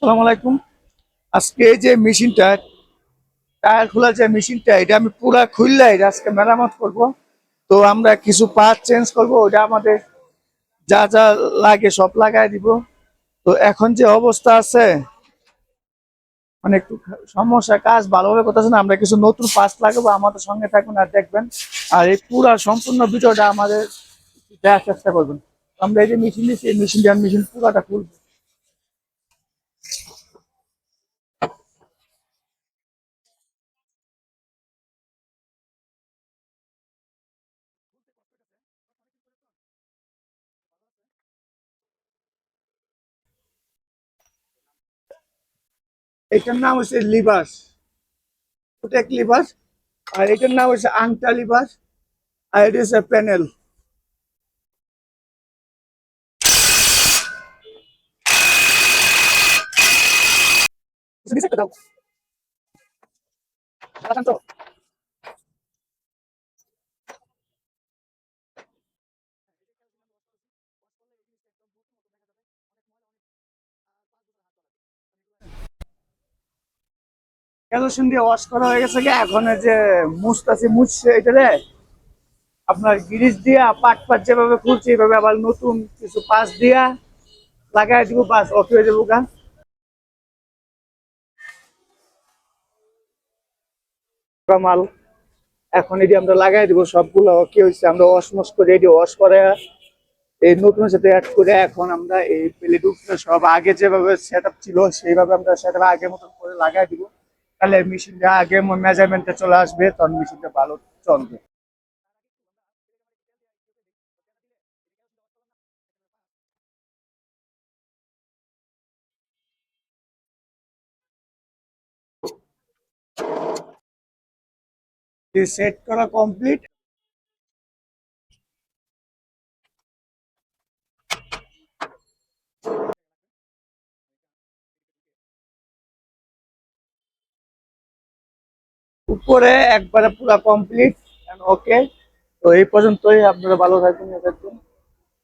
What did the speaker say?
সালাম আলাইকুম। আজকে এই যে মেশিনটা, টায়ার খোলার যে মেশিনটা, এটা আমি পুরা খুললে এটা আজকে মেরামত করব। তো আমরা কিছু পার্ট চেঞ্জ করব, ওটা আমাদের যা যা লাগে সব লাগাই দিব। তো এখন যে অবস্থা আছে, মানে একটু সমস্যা, কাজ ভালোভাবে করতেছে না। আমরা কিছু নতুন পার্টস লাগাবো, আমাদের সঙ্গে থাকুন আর দেখবেন। আর এই পুরা সম্পূর্ণ ভিডিওটা আমাদের দেখার চেষ্টা করবেন। আমরা এই যে মেশিন দিচ্ছি, এই মেশিন পুরাটা খুলবো। এটার নাম হচ্ছে লিভার, প্রোটেক্ট লিভার। আর এটার নাম হচ্ছে আংটা লিভার। আর এটা হচ্ছে প্যানেল। কেরোসিন দিয়ে ওয়াশ করা হয়ে গেছে, এখন এই যে মুছতেছি, মুছছে এটারে আপনার গিরিশ দিয়া পাট পাট যেভাবে খুলছি এইভাবে আবার নতুন কিছু পাশ দিয়া লাগাই দিব, বাস অফ হয়ে যাবো গান মাল। এখন এটি আমরা লাগাই দিব সবগুলো। কি হয়েছে, আমরা ওয়াশ মশ করে এটি ওয়াশ করে এই নতুনের সাথে অ্যাড করে এখন আমরা এই প্লেট উপরে সব আগে যেভাবে সেট আপ ছিল সেইভাবে আমরা সেট আপ আগের মতন করে লাগাই দিব। তাহলে মেশিনটা আগে মেজারমেন্টে চলে আসবে, তখন মেশিনটা ভালো চলবে। সেট করা কমপ্লিট। উপরে একবারে পুরো কমপ্লিট, ওকে। তো এই পর্যন্তই, আপনারা ভালো থাকবেন।